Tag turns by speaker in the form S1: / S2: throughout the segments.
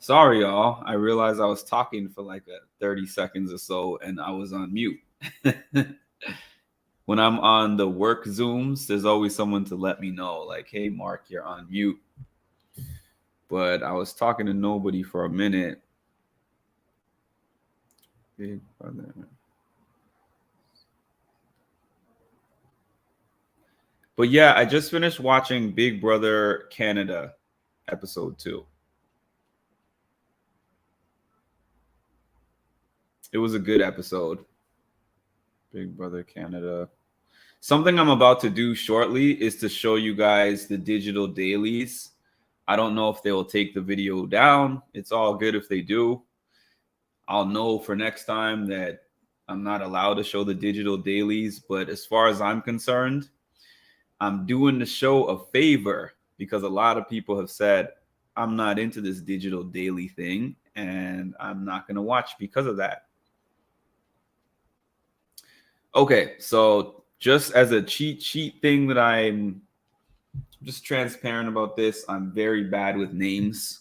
S1: Sorry, y'all. I realized I was talking for like 30 seconds or so and I was on mute. When I'm on the work Zooms, there's always someone to let me know, like, hey, Mark, you're on mute. But I was talking to nobody for a minute. Big brother. But yeah, I just finished watching Big Brother Canada episode 2. It was a good episode. Big Brother Canada. Something I'm about to do shortly is to show you guys the digital dailies. I don't know if they will take the video down. It's all good if they do. I'll know for next time that I'm not allowed to show the digital dailies. But as far as I'm concerned, I'm doing the show a favor because a lot of people have said I'm not into this digital daily thing and I'm not going to watch because of that. Okay, so just as a cheat sheet thing that I'm just transparent about this, I'm very bad with names.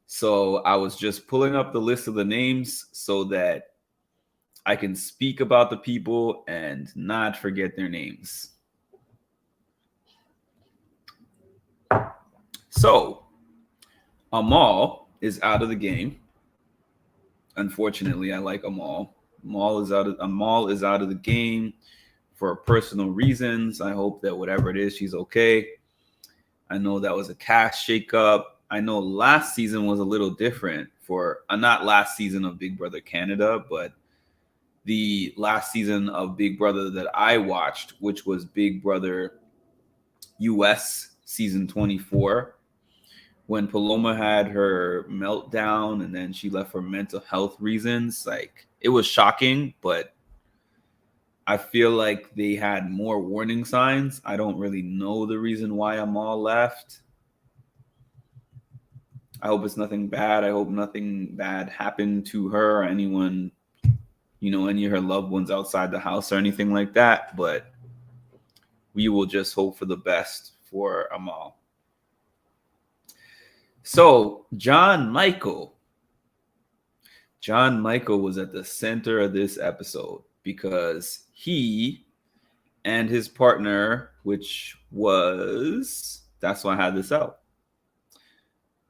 S1: So I was just pulling up the list of the names so that I can speak about the people and not forget their names. So Amal is out of the game. Unfortunately, I like Amal. Amal is out of the game for personal reasons. I hope that whatever it is, she's okay. I know that was a cast shakeup. I know last season was a little different for not last season of Big Brother Canada, but the last season of Big Brother that I watched, which was Big Brother US season 24, when Paloma had her meltdown and then she left for mental health reasons. Like, it was shocking, but I feel like they had more warning signs. I don't really know the reason why Amal left. I hope it's nothing bad. I hope nothing bad happened to her or anyone, any of her loved ones outside the house or anything like that. But we will just hope for the best for Amal. So John Michael was at the center of this episode because he and his partner, that's why I had this out.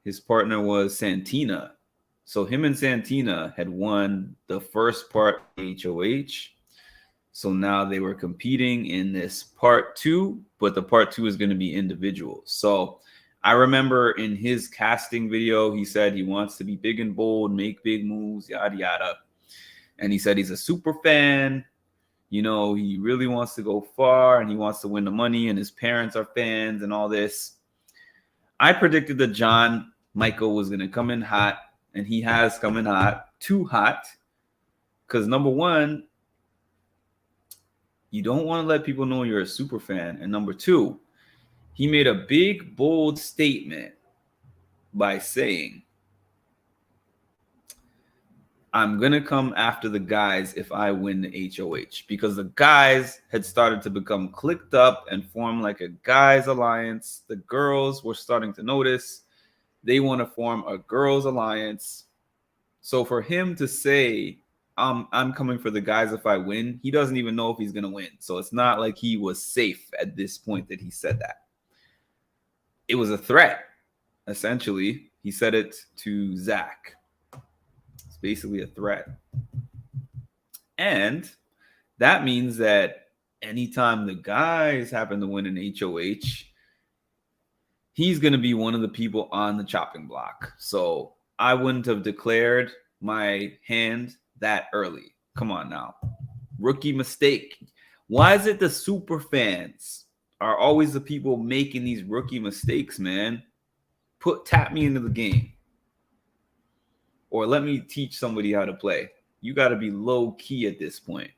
S1: His partner was Santina. So him and Santina had won the first part HOH. So now they were competing in this part 2, but the part 2 is going to be individual. So I remember in his casting video, he said he wants to be big and bold, make big moves, yada, yada. And he said he's a super fan. He really wants to go far and he wants to win the money and his parents are fans and all this. I predicted that John Michael was going to come in hot, and he has come in hot, too hot. Because number one, you don't want to let people know you're a super fan. And number two, he made a big, bold statement by saying, I'm going to come after the guys if I win the HOH, because the guys had started to become clicked up and form like a guys alliance. The girls were starting to notice they want to form a girls alliance. So for him to say, I'm coming for the guys if I win, he doesn't even know if he's going to win. So it's not like he was safe at this point that he said that. It was a threat, essentially. He said it to Zach. It's basically a threat. And that means that anytime the guys happen to win an HOH, he's going to be one of the people on the chopping block. So I wouldn't have declared my hand that early. Come on now. Rookie mistake. Why is it the super fans are always the people making these rookie mistakes, man? Tap me into the game. Or let me teach somebody how to play. You got to be low key at this point.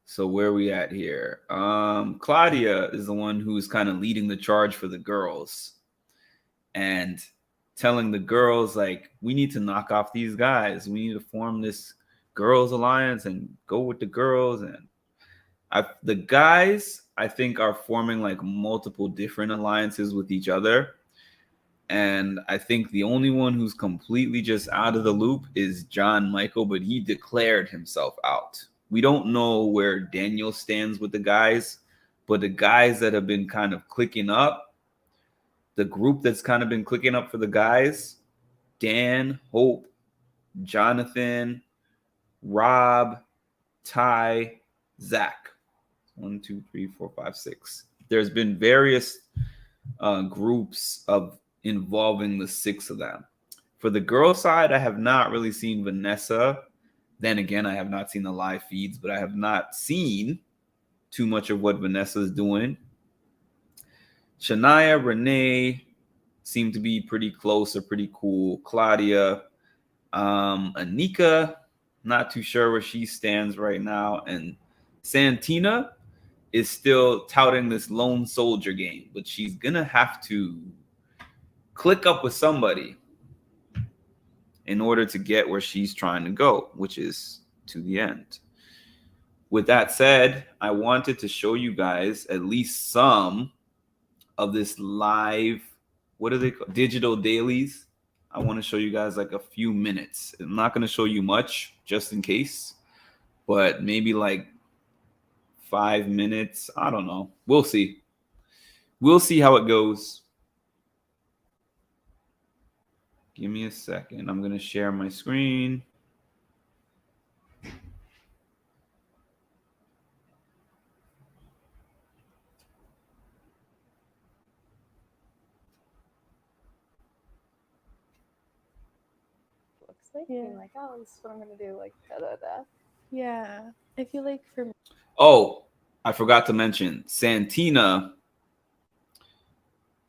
S1: So where are we at here? Claudia is the one who's kind of leading the charge for the girls and telling the girls, like, we need to knock off these guys. We need to form this girls alliance and go with the girls. And The guys, I think, are forming like multiple different alliances with each other. And I think the only one who's completely just out of the loop is John Michael, but he declared himself out. We don't know where Daniel stands with the guys, but the guys that have been kind of clicking up, the group that's kind of been clicking up for the guys, Dan, Hope, Jonathan, Rob, Ty, Zach. 1, 2, 3, 4, 5, 6. There's been various groups of involving the 6 of them. For the girl side, I have not really seen Vanessa. Then again, I have not seen the live feeds, but I have not seen too much of what Vanessa is doing. Shania, Renee seem to be pretty close or pretty cool. Claudia, Anika, not too sure where she stands right now. And Santina is still touting this lone soldier game, but she's going to have to click up with somebody in order to get where she's trying to go, which is to the end. With that said, I wanted to show you guys at least some of this live, what are they called? Digital dailies. I want to show you guys like a few minutes. I'm not going to show you much just in case, but maybe like 5 minutes. I don't know. We'll see. We'll see how it goes. Give me a second. I'm going to share my screen.
S2: Like being like, oh, this is what I'm gonna do, like da da da.
S3: Yeah, I feel like for me.
S1: Oh, I forgot to mention Santina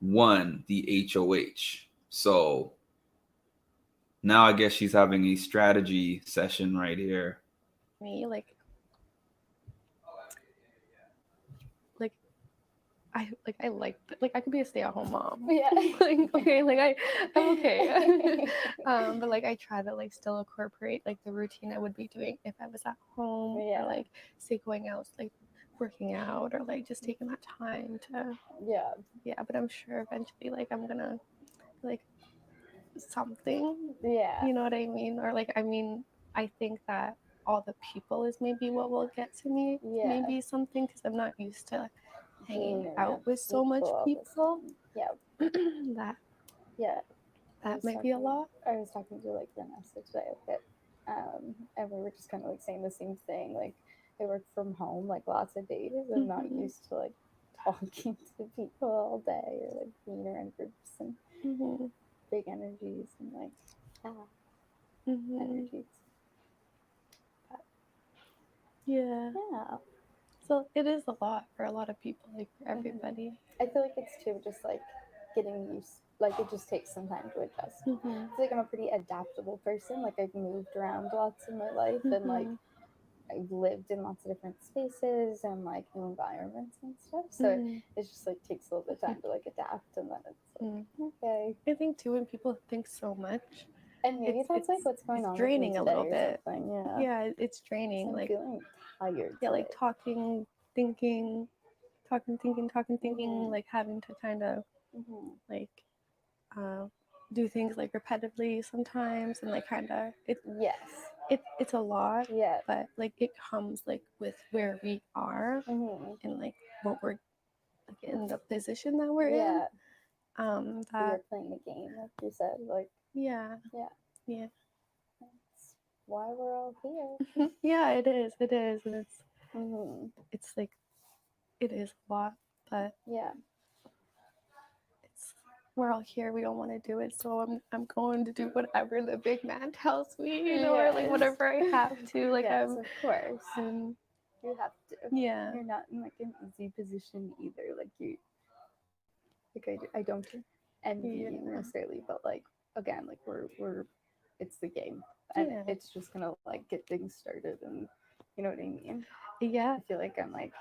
S1: won the HOH. So now I guess she's having a strategy session right here.
S3: Me, like I could be a stay-at-home mom.
S2: Yeah.
S3: Like okay, like I'm okay. But like I try to like still incorporate like the routine I would be doing if I was at home, or like say going out, like working out, or like just taking that time to but I'm sure eventually like I'm gonna like something, you know what I mean, or like I think that all the people is maybe what will get to me, maybe something, because I'm not used to hanging out with so much people. that might be a lot.
S2: I was talking to like Vanessa today a bit, and we were just kind of like saying the same thing. Like I work from home like lots of days. I'm not used to like talking to people all day or like being around groups and big energies and like energies. But,
S3: yeah. So it is a lot for a lot of people, like for everybody.
S2: I feel like it's too just like getting used. Like it just takes some time to adjust. I feel like I'm a pretty adaptable person. Like I've moved around lots in my life and like I've lived in lots of different spaces and like new environments and stuff. So it just like takes a little bit of time to like adapt, and then it's like okay.
S3: I think too when people think so much,
S2: and maybe that's like what's going on.
S3: It's draining a little bit.
S2: Yeah,
S3: it's draining.
S2: I'm
S3: like
S2: feeling tired.
S3: Yeah, like talking, thinking, like having to kind of like do things like repetitively sometimes, and like kind of it's a lot. But like it comes like with where we are and like what we're like in the position that we're in.
S2: That you're playing a game, like you said, like
S3: yeah.
S2: That's why we're all here.
S3: Yeah, it is, and it's like it is a lot, but we're all here. We don't want to do it, so I'm going to do whatever the big man tells me, you know, or like whatever I have to. Like
S2: of course, and you have to.
S3: Yeah,
S2: you're not in like an easy position either. Like you, like I don't envy you necessarily, but like again, like we're it's the game, and it's just gonna like get things started, and you know what I mean.
S3: Yeah,
S2: I feel like I'm like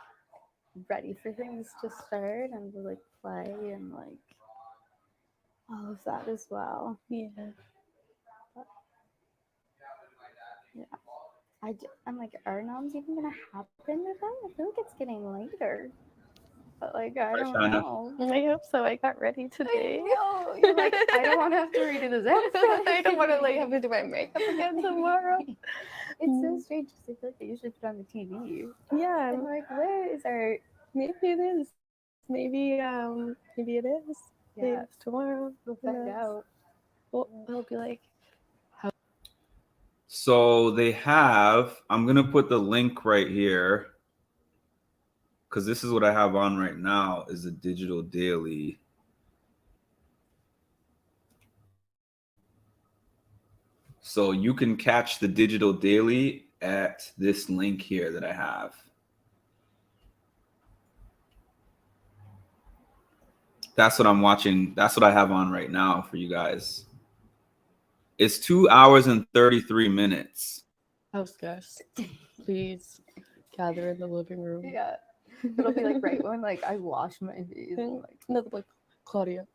S2: ready for things to start and to like play and like all of that as well.
S3: Yeah.
S2: But, yeah. I'm like, are noms even gonna happen with them? I feel like it's getting later. But like, I don't
S1: China.
S2: know.
S3: I hope so. I got ready today.
S2: No, you're like, I don't want to have to redo this episode.
S3: I don't want to like have to do my makeup again tomorrow.
S2: It's so strange because I feel like they usually put on the TV.
S3: Yeah,
S2: I'm like, where is our?
S3: maybe it is. Maybe it is. Maybe
S2: Yeah,
S3: it's tomorrow.
S2: we'll
S3: Who
S2: find
S3: knows?
S2: out.
S3: Well, I'll be like,
S1: So they have, I'm going to put the link right here because this is what I have on right now is a digital daily. So you can catch the digital daily at this link here that I have. That's what I'm watching. That's what I have on right now for you guys. It's 2 hours and 33 minutes.
S3: house guests, please gather in the living room.
S2: Yeah, it'll be like right when like I wash my face. And, like,
S3: No, like Claudia,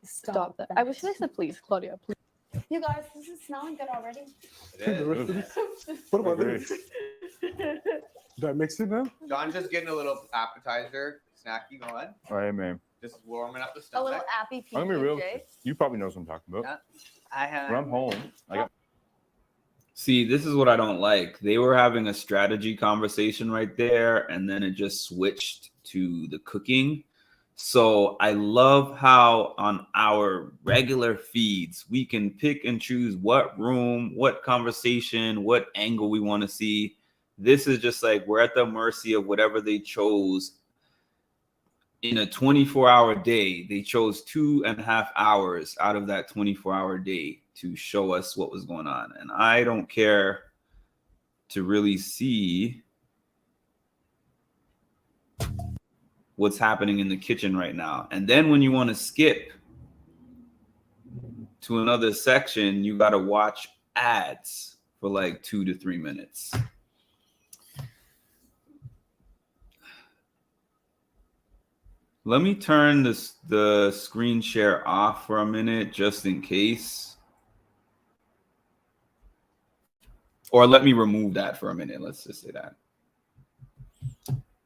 S3: stop that.
S2: that.
S3: I wish I said please, Claudia, please.
S2: You guys, this is smelling good already.
S4: What about this? Do I mix it now?
S5: John's just getting a little appetizer, snacky going.
S4: All right, man.
S5: Just warming up the
S2: A little
S5: stomach.
S2: appy
S4: I'm gonna be real.
S2: PJ.
S4: You probably know what I'm talking about.
S5: Yeah. I have.
S4: When I'm home, I got
S1: See, this is what I don't like. They were having a strategy conversation right there, and then it just switched to the cooking. So I love how on our regular feeds, we can pick and choose what room, what conversation, what angle we want to see. This is just like we're at the mercy of whatever they chose. In a 24-hour day, they chose 2.5 hours out of that 24-hour day to show us what was going on. And I don't care to really see what's happening in the kitchen right now. And then when you want to skip to another section, you got to watch ads for like 2 to 3 minutes. Let me turn the screen share off for a minute, just in case. Or let me remove that for a minute. Let's just say that.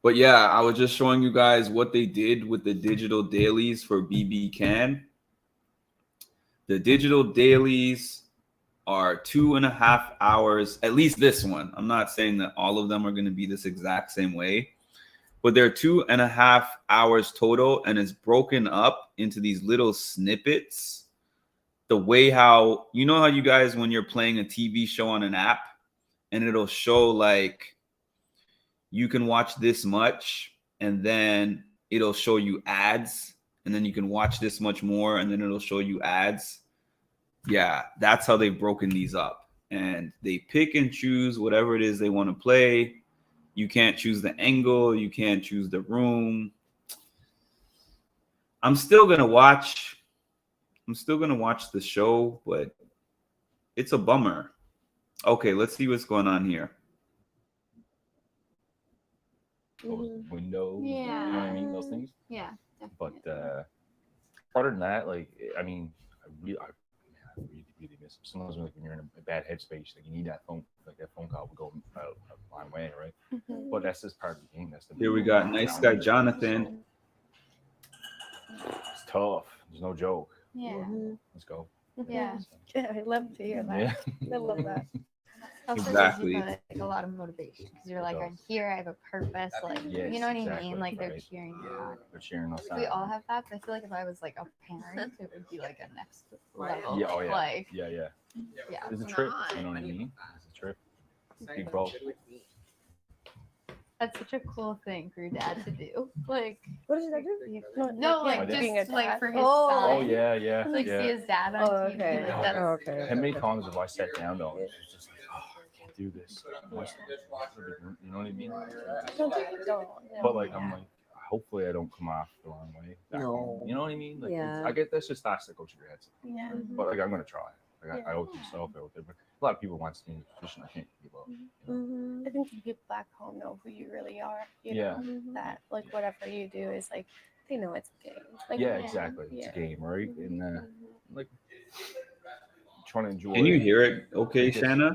S1: But yeah, I was just showing you guys what they did with the digital dailies for BB Can. The digital dailies are 2.5 hours, at least this one. I'm not saying that all of them are going to be this exact same way, but they're 2.5 hours total, and it's broken up into these little snippets. The way how, you know how you guys, when you're playing a TV show on an app, and it'll show like, you can watch this much, and then it'll show you ads, and then you can watch this much more, and then it'll show you ads. Yeah, that's how they've broken these up. And they pick and choose whatever it is they want to play. You can't choose the angle. You can't choose the room. I'm still going to watch the show, but it's a bummer. Okay, let's see what's going on here.
S4: windows.
S2: Yeah.
S4: You know what I mean? Those things.
S2: Yeah,
S4: But
S2: definitely.
S4: other than that, like, I mean, I really miss it. Sometimes like when you're in a bad headspace, like you need that phone, like that phone call would go a long way, right?
S3: Mhm.
S4: But that's just part of the game. That's the
S1: Here we got nice guy Jonathan.
S4: It's tough. There's no joke.
S2: Yeah.
S3: Mhm.
S4: Let's go.
S2: Yeah.
S3: Yeah, I love to hear that.
S4: Yeah.
S3: I love that.
S2: Also
S1: Exactly.
S2: gives you, like a lot of motivation because you're like,
S4: It
S2: I'm
S4: does.
S2: here, I have a purpose, like
S4: Yes,
S2: you know what I
S4: exactly,
S2: mean? Like they're
S4: right.
S2: cheering you on.
S4: They're cheering us on.
S2: We all have that, but I feel like if I was like a parent, it would be like a next level.
S4: Yeah, oh yeah.
S2: Like
S4: Yeah.
S2: yeah.
S4: It's a trip. You know what I mean? It's a trip. Big bro.
S2: That's such a cool thing for your dad to do. Like
S3: What did I do?
S2: no, like
S4: My dad.
S3: Being a
S2: just like
S3: dad.
S2: for his
S3: Oh.
S2: son.
S4: Oh yeah.
S2: To, like see
S4: Yeah.
S2: his dad on
S3: Oh,
S2: TV.
S3: okay.
S2: Like, that's,
S3: Okay.
S4: How many times have I sat down though? And it's just like, oh, I can't do this. You know what I mean? But like, I'm like, hopefully I don't come off the wrong way. back
S6: No.
S4: home. You know what I mean? Like,
S6: Yeah.
S4: I get that's just thoughts that go through your head.
S3: Yeah.
S4: But like, I'm gonna try. Like, I owe it to myself. I owe it to everybody. A lot of people want to be in a position I can't give up. You know?
S3: I think the people back home know who you really are. You
S4: Yeah.
S3: know, that like whatever you do is like they know it's a game. Like,
S4: Yeah, exactly. It's
S3: Yeah.
S4: a game, right? And like trying to enjoy.
S1: Can you hear it okay,
S4: Yes.
S1: Shanna?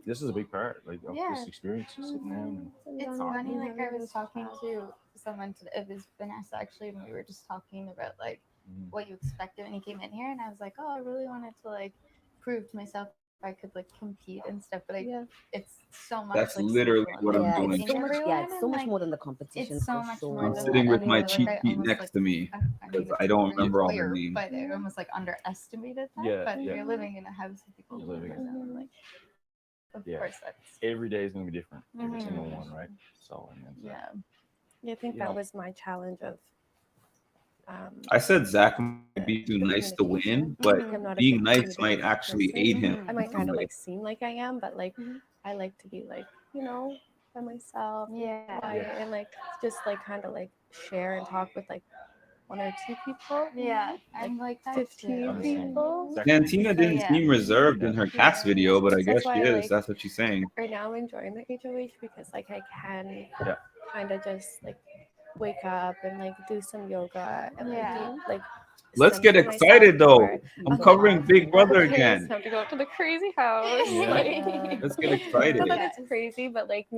S4: this is a big part, like of
S2: Yeah.
S4: this experience, sitting down. And,
S2: It's funny, like I was talking to someone today, it was Vanessa actually, and we were just talking about like what you expected when you came in here, and I was like, oh, I really wanted to like prove to myself I could like compete and stuff, but it's so much.
S1: That's
S2: like,
S1: literally
S2: social
S1: what I'm
S2: and
S1: doing.
S2: seeing
S6: It's so much,
S2: everyone
S6: it's so
S2: and,
S6: much
S2: like,
S6: more than the competition.
S2: it's so
S6: for
S2: much
S6: sure.
S2: more
S1: I'm
S2: than
S1: sitting
S2: that
S1: with my
S2: anyway,
S1: cheat
S2: like, I
S1: sheet
S2: almost,
S1: next
S2: like,
S1: to me
S2: I mean,
S1: because
S2: it's
S1: I don't
S2: really
S1: remember all their
S2: clear,
S1: names.
S2: but I almost like underestimated that.
S4: Yeah,
S2: But
S4: yeah.
S2: you're living in a house with people
S4: You're
S2: who
S4: living
S2: live
S4: in-
S2: in, like, of
S4: Yeah.
S2: course that's
S4: every day is gonna be different, every
S2: Mhm.
S4: single one, right? So, and then,
S2: yeah.
S3: I think
S4: You know.
S3: that was my challenge of.
S1: I said Zach might be too nice to win, but
S3: I'm not a
S1: being
S3: big
S1: nice might
S3: communicative
S1: actually
S3: person.
S1: aid him.
S3: I might
S1: in
S3: kind
S1: some
S3: of
S1: way.
S3: like seem like I am, but like I like to be like, you know, by myself, and
S2: Yeah.
S3: quiet, and like just like kind of like share and talk with like 1 or 2 people.
S2: Yeah, I'm like that
S3: 15
S2: too.
S3: people.
S1: Santina didn't
S2: yeah.
S1: seem reserved in her cast video, but I guess
S3: That's
S1: she
S3: why I
S1: is.
S3: like-
S1: That's what she's saying.
S3: Right now I'm enjoying the HOH because like I can
S4: Yeah.
S3: kind of just like wake up and like do some yoga and like
S2: Yeah.
S3: do, like
S1: Let's get
S3: center myself
S1: excited though.
S3: more.
S1: I'm
S3: Okay.
S1: covering Big Brother
S3: Okay,
S1: again.
S3: it's time to go to the crazy house.
S4: Yeah.
S3: Like,
S1: Let's get excited.
S3: not that it's crazy, but like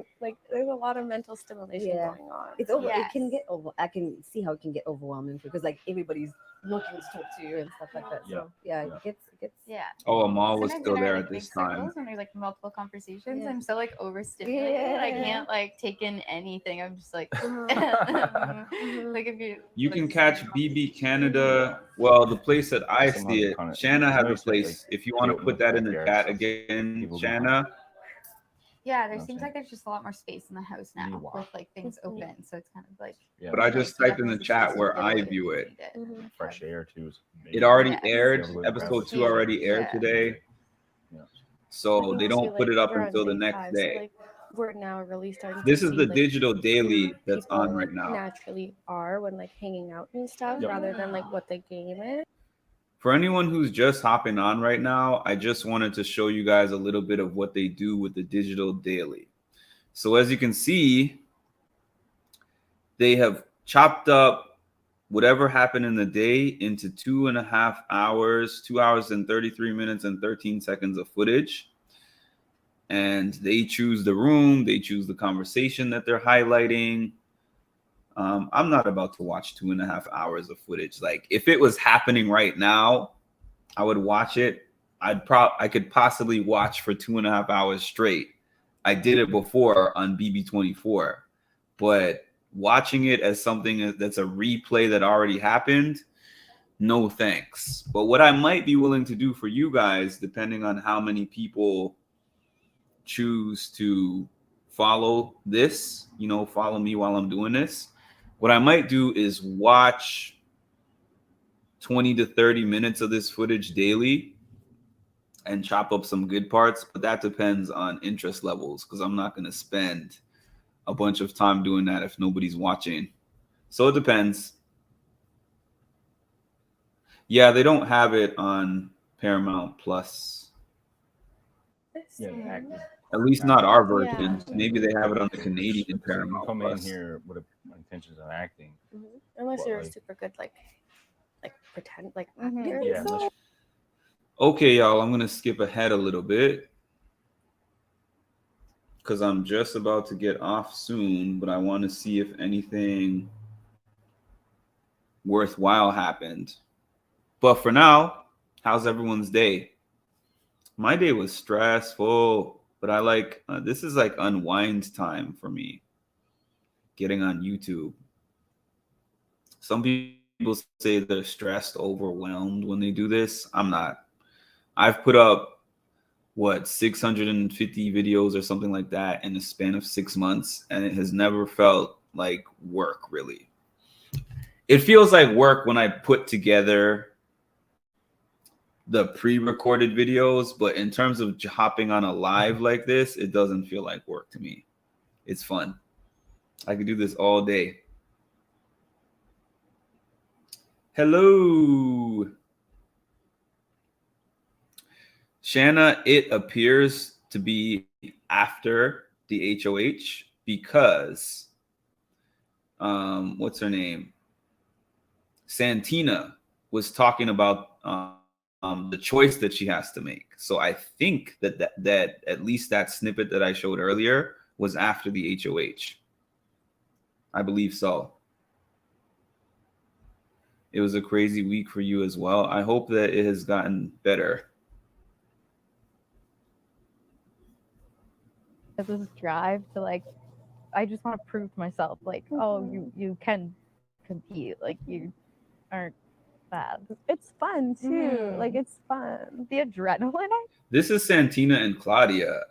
S3: there's a lot of mental stimulation
S6: Yeah.
S3: going on.
S6: It's over.
S2: Yes.
S6: It can get over. I can see how it can get overwhelming because like everybody's looking to talk to you and stuff like that. So yeah,
S4: Yeah.
S6: it gets.
S2: Yeah.
S1: Oh, Amal was
S2: Sometimes
S1: still
S2: in our,
S1: there
S2: like,
S1: at
S2: big
S1: this time.
S2: circles when there's like multiple conversations,
S6: Yeah.
S2: I'm so like overstimulated. I
S6: Yeah.
S2: can't like take in anything. I'm just like,
S3: Mhm.
S2: like if you.
S1: You
S2: like,
S1: can
S2: see
S1: catch
S2: the
S1: BB
S2: conversation.
S1: Canada. Well, the place that I
S4: Somehow
S1: see
S4: they
S1: it,
S4: kinda-
S1: Shanna has a
S4: notice that, like,
S1: place. If you want to
S4: they
S1: put
S4: open
S1: that
S4: up
S1: in the
S4: backyards,
S1: chat
S4: so
S1: again,
S4: people go
S1: Shanna.
S2: Yeah, there
S4: know what I'm
S2: seems like there's just a lot more space in the house
S4: You
S2: now
S4: walk.
S2: with like things
S3: Mhm.
S2: open, so it's kind of like.
S4: Yeah.
S1: But I
S2: nice
S1: just
S2: to have
S1: typed in the
S2: those
S1: chat
S2: spaces
S1: where
S2: to
S1: I
S2: go if
S1: view
S2: you
S1: it.
S2: need it.
S3: Mhm.
S4: fresh air too. Is
S1: It
S4: amazing.
S1: already
S2: Yes.
S1: aired.
S4: Yeah, we're
S1: Episode
S4: grab
S1: 2 already aired
S2: Yeah.
S1: today,
S4: Yeah.
S1: so
S3: I think
S1: they
S3: too,
S1: don't put
S3: like,
S1: it up
S3: we're on
S1: until the
S3: day
S1: next
S3: 5,
S1: day.
S3: So like we're now really starting.
S1: This
S3: to
S1: is
S3: see,
S1: the
S3: like,
S1: digital daily
S3: who
S1: that's on
S3: people
S1: right now.
S3: Naturally are when like hanging out and stuff,
S4: Yep.
S3: rather than like what the game is.
S1: For anyone who's just hopping on right now, I just wanted to show you guys a little bit of what they do with the digital daily. So as you can see, they have chopped up whatever happened in the day into 2.5 hours, 2 hours and 33 minutes and 13 seconds of footage. And they choose the room, they choose the conversation that they're highlighting. I'm not about to watch 2.5 hours of footage. Like if it was happening right now, I would watch it. I could possibly watch for 2.5 hours straight. I did it before on BB24, but watching it as something that's a replay that already happened, no thanks. But what I might be willing to do for you guys, depending on how many people choose to follow this, follow me while I'm doing this, what I might do is watch 20 to 30 minutes of this footage daily and chop up some good parts, but that depends on interest levels because I'm not going to spend a bunch of time doing that if nobody's watching. So it depends. Yeah, they don't have it on Paramount Plus.
S4: Yeah, active.
S1: At least not our version.
S3: Yeah.
S1: Maybe they have it on the Canadian
S4: So you
S1: Paramount
S4: come in
S1: Plus.
S4: here with intentions of acting.
S3: Unless
S4: Well,
S3: you're
S4: like-
S3: super good, like pretend, like
S2: Mhm.
S3: actor.
S4: Yeah, unless
S1: Okay, y'all, I'm going to skip ahead a little bit because I'm just about to get off soon, but I want to see if anything worthwhile happened. But for now, how's everyone's day? My day was stressful, but I like this is like unwind time for me. Getting on YouTube. Some people say they're stressed, overwhelmed when they do this. I'm not. I've put up 650 videos or something like that in the span of 6 months, and it has never felt like work, really. It feels like work when I put together the pre-recorded videos, but in terms of hopping on a live like this, it doesn't feel like work to me. It's fun. I could do this all day. Hello. Shanna, it appears to be after the HOH because what's her name? Santina was talking about the choice that she has to make. So I think that at least that snippet that I showed earlier was after the HOH. I believe so. It was a crazy week for you as well. I hope that it has gotten better.
S7: This drive to like, I just want to prove to myself, like, oh, you can compete, like you aren't bad.
S3: It's fun too. Like it's fun.
S7: The adrenaline.
S1: This is Santina and Claudia.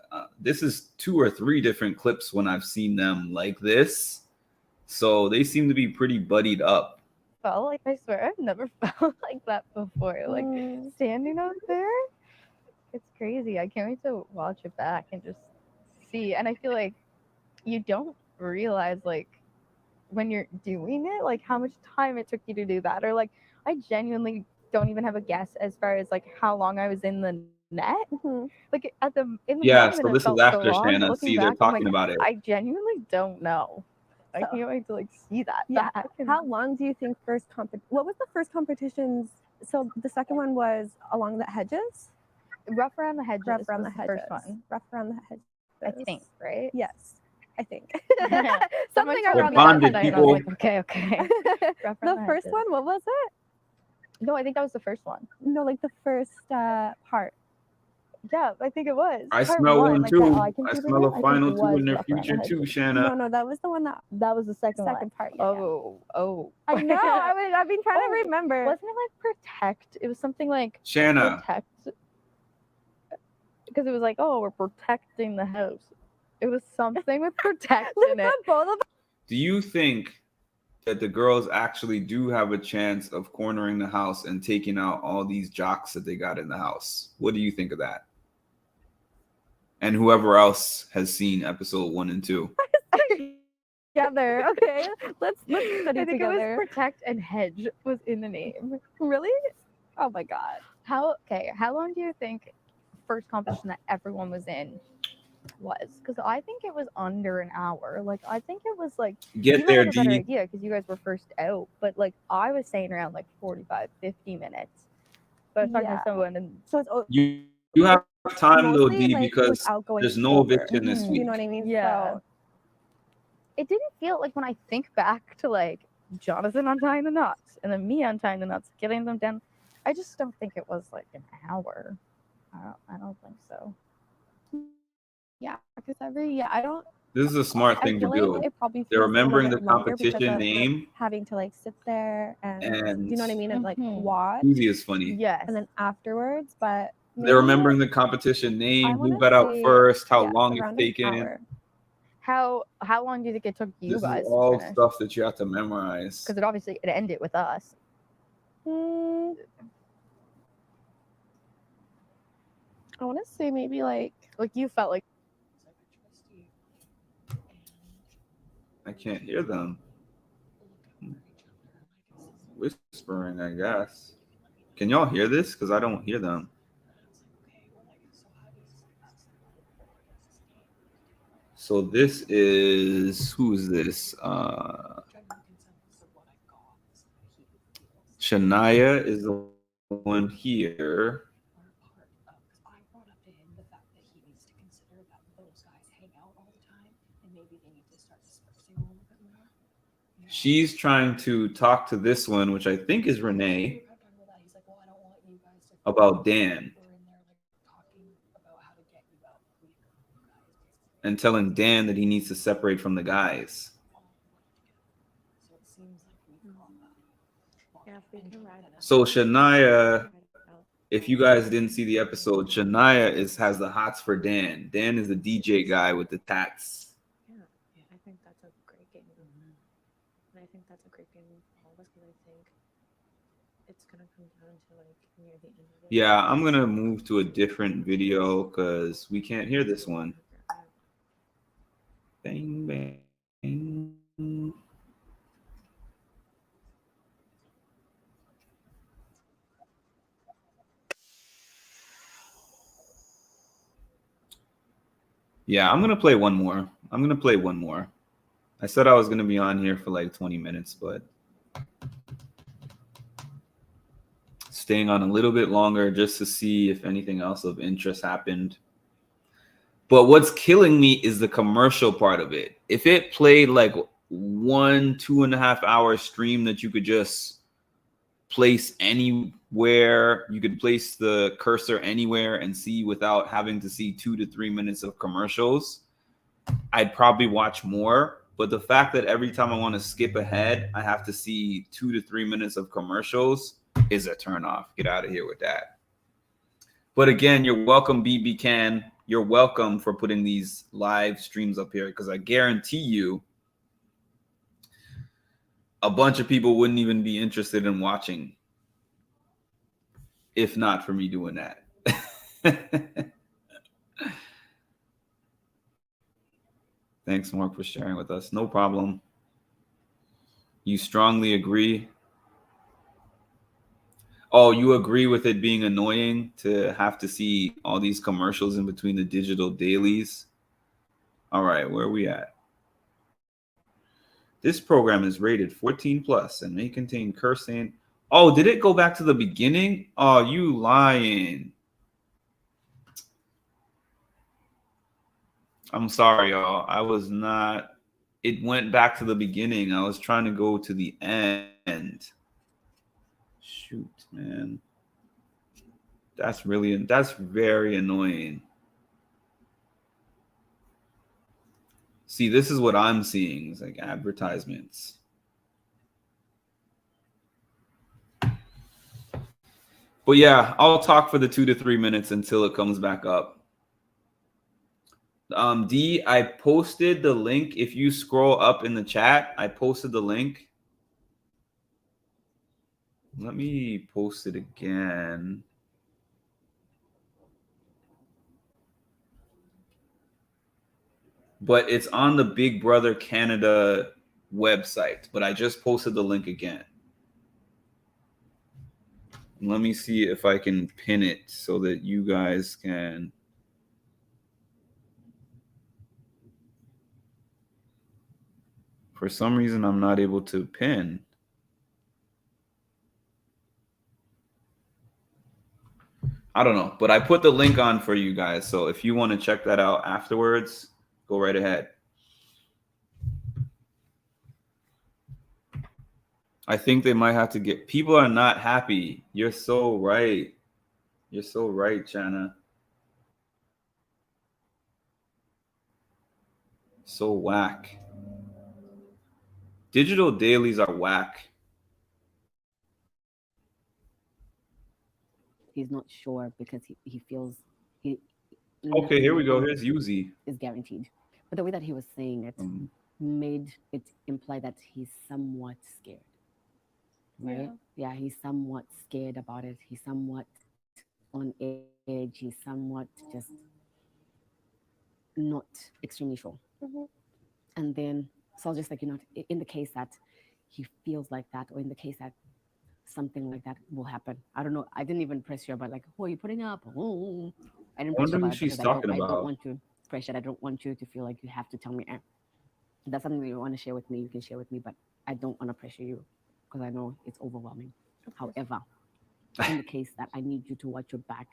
S1: This is 2 or 3 different clips when I've seen them like this. So they seem to be pretty buddied up.
S7: Felt like, I swear I've never felt like that before. Like standing out there, it's crazy. I can't wait to watch it back and just see. And I feel like you don't realize like when you're doing it, like how much time it took you to do that, or like I genuinely don't even have a guess as far as like how long I was in the net. Like at the in the
S1: Yeah,
S7: moment,
S1: so
S7: it
S1: this is
S7: felt so
S1: after
S7: long,
S1: Shanna.
S7: looking
S1: See, they're
S7: back, I'm
S1: talking
S7: like,
S1: about it.
S7: I genuinely don't know. I can't wait to like see that.
S3: Yeah.
S7: back.
S3: How long do you think what was the first competitions? So the second one was along the hedges.
S7: Rough Around the Hedges.
S3: Rough Around the
S7: was
S3: Hedges.
S7: first one,
S3: Rough Around the Hedges.
S7: I think, right?
S3: Yes, I think.
S7: Something
S3: They're
S7: around
S1: bonded
S7: that. And I was
S1: people.
S7: like, okay. Rough
S3: The
S7: Around the
S3: first
S7: Hedges.
S3: one, what was it?
S7: No, I think that was the first one.
S3: No, like the first part.
S7: Yeah, I think it was.
S1: I
S7: Part
S1: smell one
S7: like
S1: too.
S7: that
S1: I
S7: computer
S1: smell
S7: one,
S1: a
S7: I think
S1: final
S7: it
S1: 2
S7: was
S1: in the
S7: Rough Around the
S1: future too,
S7: Hedges.
S1: Shanna.
S3: No, that was the one
S7: That was the second one.
S3: part. Yeah.
S7: Oh.
S3: I know. I've been trying to remember.
S7: Wasn't it like protect? It was something like
S1: Shanna,
S7: protect. Because it was like, oh, we're protecting the house. It was something with protect in it.
S3: Both of
S1: do you think that the girls actually do have a chance of cornering the house and taking out all these jocks that they got in the house? What do you think of that? And whoever else has seen episode 1 and 2.
S3: together. Okay, let's study
S7: I think
S3: together.
S7: it was protect and hedge was in the name.
S3: Really? Oh my god.
S7: How long do you think first competition that everyone was in was? Because I think it was under an hour. Like I think it was like
S1: Get
S7: you
S1: there,
S7: might have a better
S1: D.
S7: idea because you guys were first out, but like I was saying around like 45, 50 minutes. But I was talking
S3: Yeah.
S7: to someone and
S3: So it's
S1: You have time though,
S3: mostly,
S1: D,
S3: like,
S1: because
S3: without going
S1: there's no
S3: over.
S1: eviction this
S7: Mhm.
S1: week.
S3: You know what I mean?
S7: Yeah.
S3: So,
S7: it didn't feel like when I think back to like Jonathan untying the knots and then me untying the knots, getting them down. I just don't think it was like an hour. I don't think so.
S3: yeah, because I don't.
S1: This is a smart
S3: I
S1: thing to
S3: feel like
S1: do.
S3: it probably
S1: They're
S3: feels a little
S1: remembering the
S3: bit longer because
S1: competition
S3: of, like,
S1: name,
S3: having to like sit there and,
S1: and
S3: you know what I mean, and like
S7: Mhm.
S3: watch,
S1: Susie is funny.
S7: Yes.
S3: and then afterwards. But
S1: They're remembering the competition name, who
S3: wanna
S1: got out
S3: say,
S1: first, how
S3: yeah,
S1: long it's
S3: around an
S1: taken.
S3: hour.
S7: How long do you think it took you
S1: This
S7: guys
S1: is all
S7: to finish?
S1: stuff that you have to memorize.
S7: Because it ended with us.
S3: Mm, I want to say maybe like
S7: You felt like
S1: I can't hear them. Whispering, I guess. Can y'all hear this? Because I don't hear them. So this is, who's this? Shania is the one here. She's trying to talk to this one, which I think is Renee, about Dan. And telling Dan that he needs to separate from the guys. So Shania, if you guys didn't see the episode, Shania has the hots for Dan. Dan is the DJ guy with the tats.
S8: Yeah, I think that's a great game. And I think that's a great game for all of us because I think it's gonna come down to like near the end of it.
S1: Yeah, I'm gonna move to a different video because we can't hear this one. Bang, bang. Yeah, I'm gonna play one more. I said I was gonna be on here for like 20 minutes, but staying on a little bit longer just to see if anything else of interest happened. But what's killing me is the commercial part of it. If it played like 1-2.5 hour stream that you could just place anywhere, you could place the cursor anywhere and see without having to see 2 to 3 minutes of commercials, I'd probably watch more. But the fact that every time I want to skip ahead, I have to see 2 to 3 minutes of commercials is a turnoff. Get out of here with that. But again, you're welcome, BB Can. You're welcome for putting these live streams up here, because I guarantee you a bunch of people wouldn't even be interested in watching if not for me doing that. Thanks, Mark, for sharing with us. No problem. You strongly agree? Oh, you agree with it being annoying to have to see all these commercials in between the digital dailies? All right, where are we at? This program is rated 14 plus and may contain cursing. Oh, did it go back to the beginning? Oh, you lying. I'm sorry, y'all. I was not. It went back to the beginning. I was trying to go to the end. Shoot, man. That's very annoying. See, this is what I'm seeing. It's like advertisements. But yeah, I'll talk for the 2 to 3 minutes until it comes back up. D, I posted the link. If you scroll up in the chat, I posted the link. Let me post it again. But it's on the Big Brother Canada website. But I just posted the link again. Let me see if I can pin it so that you guys can. For some reason, I'm not able to pin. I don't know, but I put the link on for you guys. So if you want to check that out afterwards, go right ahead. I think they might have to get, people are not happy. You're so right. You're so right, Chana. So whack. Digital dailies are whack.
S6: He's not sure because he feels he.
S1: Okay, here we go. Here's Yuzi.
S6: Is guaranteed, but the way that he was saying it made it imply that he's somewhat scared. Right? Yeah, he's somewhat scared about it. He's somewhat on edge. He's somewhat just not extremely sure. And then, so I was just like, in the case that he feels like that, or in the case that something like that will happen. I don't know. I didn't even press you about like, who are you putting up? Oh, I didn't press you about it because I don't want to pressure. I don't want you to feel like you have to tell me. If that's something that you want to share with me, you can share with me, but I don't want to pressure you because I know it's overwhelming. However, in the case that I need you to watch your back,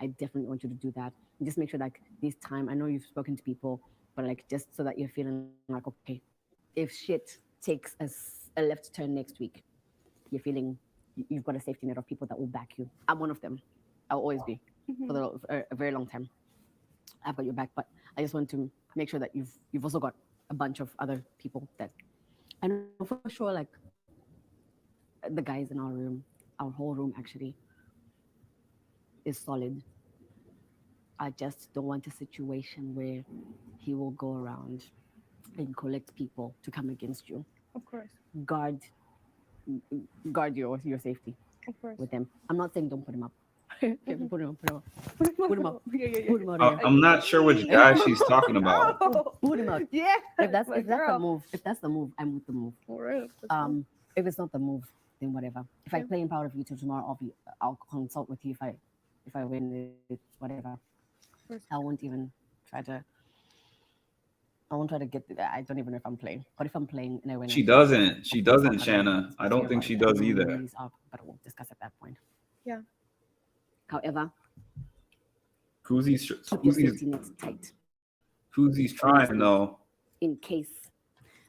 S6: I definitely want you to do that. And just make sure like this time, I know you've spoken to people, but like just so that you're feeling like, okay, if shit takes a left turn next week, you're feeling you've got a safety net of people that will back you. I'm one of them. I'll always be for a very long time. I've got your back, but I just want to make sure that you've also got a bunch of other people that I know for sure, like the guys in our room, our whole room actually is solid. I just don't want a situation where he will go around and collect people to come against you.
S3: Of course.
S6: Guard your safety.
S3: Of course.
S6: With them. I'm not saying don't put him up. Put him up.
S1: I'm not sure which guy she's talking about.
S6: Put him up.
S7: Yeah.
S6: If that's the move, I'm with the move. If it's not the move, then whatever. If I play in Power of YouTube tomorrow, I'll consult with you if I win it, whatever. I won't try to get I don't even know if I'm playing. But if I'm playing and I win,
S1: She doesn't, Shanna. I don't think she does either.
S6: But we'll discuss at that point.
S3: Yeah.
S6: However,
S1: Kuzi's
S6: keep your safety nets tight
S1: trying though.
S6: in case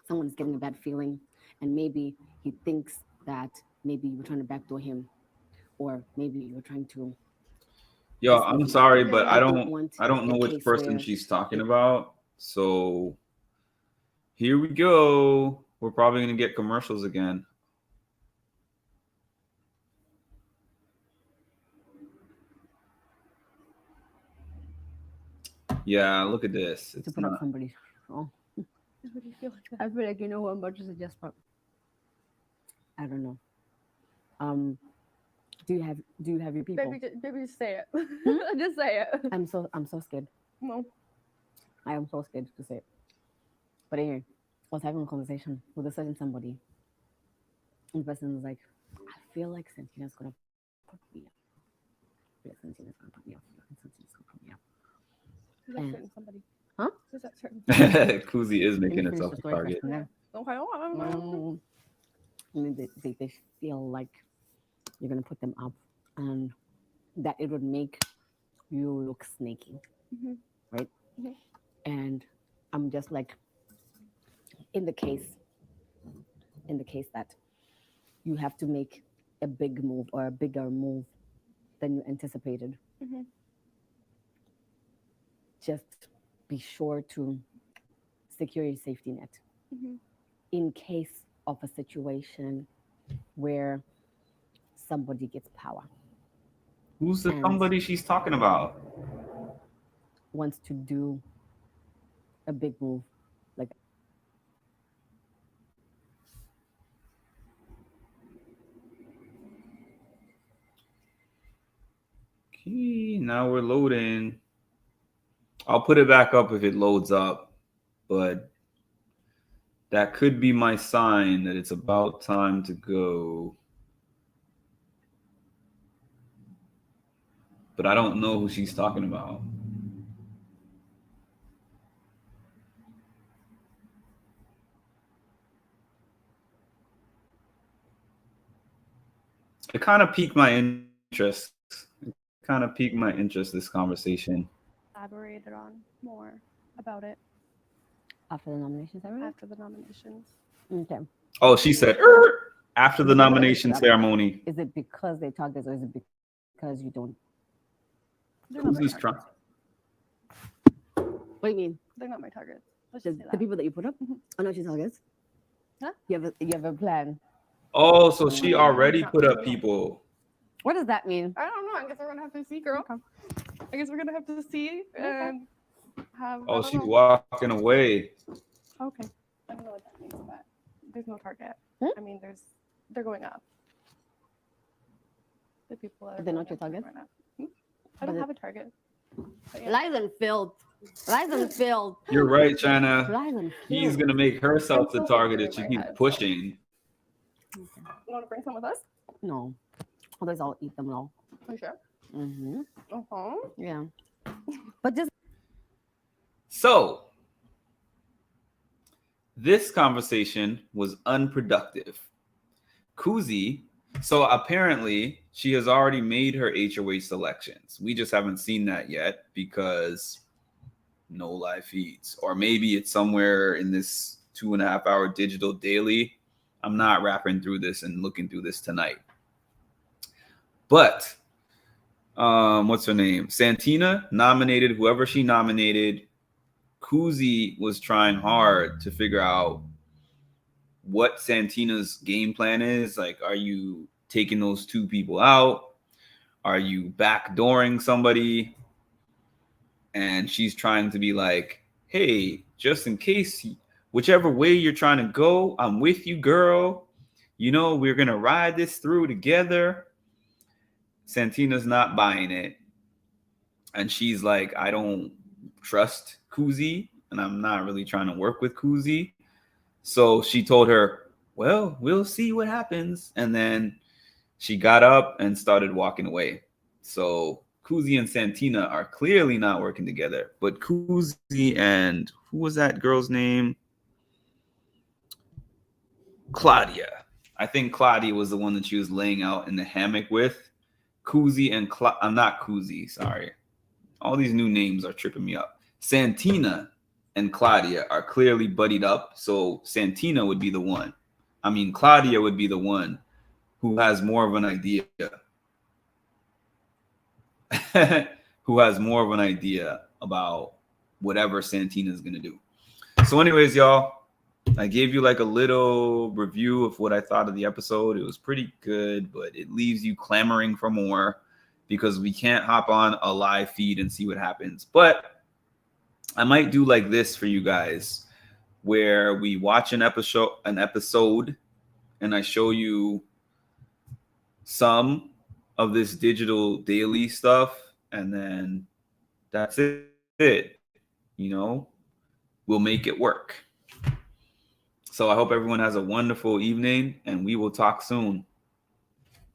S6: someone's getting a bad feeling, and maybe he thinks that maybe you were trying to backdoor him, or maybe you're trying to.
S1: Yo, I'm sorry, but I don't
S6: want
S1: know
S6: a
S1: which
S6: case
S1: person
S6: where
S1: she's talking about. So here we go. We're probably gonna get commercials again. Yeah, look at this.
S6: to
S1: It's
S6: put up
S1: not.
S6: somebody. Oh,
S3: What do you feel like that?
S6: I feel like you know who I'm about to suggest, but I don't know. Do you have your people?
S3: Baby, just say it. Just say it.
S6: I'm so scared.
S3: No.
S6: I am so scared to say it. But anyway, I was having a conversation with a certain somebody. And the person was like, I feel like Santina's gonna put me up. I feel like Santina's gonna put me up. Santina's gonna put me up.
S3: Who's that
S6: And-
S3: certain somebody?
S6: Huh?
S3: Who's that certain?
S1: Kuzi is
S6: Let me
S1: making
S6: finish
S1: itself
S6: the
S1: a
S6: story
S1: target.
S6: first from there.
S3: Okay.
S6: I mean, they feel like you're gonna put them up, and that it would make you look snaky,
S3: Mhm.
S6: right?
S3: Mhm.
S6: And I'm just like, in the case that you have to make a big move or a bigger move than you anticipated,
S3: Mhm.
S6: just be sure to secure your safety net
S3: Mhm.
S6: in case of a situation where somebody gets power,
S1: Who's the
S6: And-
S1: somebody she's talking about?
S6: wants to do a big move. Like,
S1: Okay, now we're loading. I'll put it back up if it loads up, but that could be my sign that it's about time to go. But I don't know who she's talking about. It kind of piqued my interest. This conversation.
S3: Elaborated on more about it
S6: after the nominations, everything?
S3: after the nominations.
S6: Okay.
S1: Oh, she said after the nomination ceremony.
S6: Is it because they target, or is it because you don't?
S3: They're not my
S1: Kuzi's trying.
S3: targets.
S6: What do you mean?
S3: They're not my targets. Let's
S6: The,
S3: just say
S6: the
S3: that.
S6: people that you put up are not your targets.
S3: Huh?
S6: You have a plan.
S1: Oh, so she already put up people.
S6: What does that mean?
S3: I don't know. I guess we're gonna have to see, girl. I guess we're gonna have to see and have.
S1: Oh,
S3: I don't
S1: she's
S3: know.
S1: walking away.
S3: Okay. I don't know what that means, but there's no target.
S6: Hmm?
S3: I mean, they're going up. The people that are
S6: They're not
S3: going
S6: your
S3: up
S6: target?
S3: right now. I don't
S6: But
S3: have a target. But yeah.
S6: Lies and filth. Lies and filth.
S1: You're right, China.
S6: Lies and
S1: He's
S6: filth.
S1: gonna make herself the
S3: I'm
S1: target
S3: so
S1: if she
S3: angry in
S1: keeps
S3: my head.
S1: pushing.
S3: You want to bring some with us?
S6: No. Otherwise, I'll eat them all.
S3: Are you sure?
S6: Mm-hmm.
S3: Uh-huh.
S6: Yeah. But just
S1: So this conversation was unproductive. Kuzi, so apparently she has already made her HOH selections. We just haven't seen that yet because no live feeds, or maybe it's somewhere in this 2.5 hour digital daily. I'm not wrapping through this and looking through this tonight. But what's her name? Santina nominated whoever she nominated. Kuzi was trying hard to figure out what Santina's game plan is. Like, are you taking those two people out? Are you backdooring somebody? And she's trying to be like, hey, just in case, whichever way you're trying to go, I'm with you, girl. You know, we're going to ride this through together. Santina's not buying it. And she's like, I don't trust Kuzi, and I'm not really trying to work with Kuzi. So she told her, well, we'll see what happens. And then she got up and started walking away. So Kuzi and Santina are clearly not working together. But Kuzi and who was that girl's name? Claudia. I think Claudia was the one that she was laying out in the hammock with. Kuzi and I'm not Kuzi, sorry. All these new names are tripping me up. Santina and Claudia are clearly buddied up, so Santina would be the one. I mean, Claudia would be the one who has more of an idea. Who has more of an idea about whatever Santina is going to do. So anyways, y'all, I gave you like a little review of what I thought of the episode. It was pretty good, but it leaves you clamoring for more because we can't hop on a live feed and see what happens. But I might do like this for you guys, where we watch an episode and I show you some of this digital daily stuff, and then that's it. You know, we'll make it work. So I hope everyone has a wonderful evening, and we will talk soon.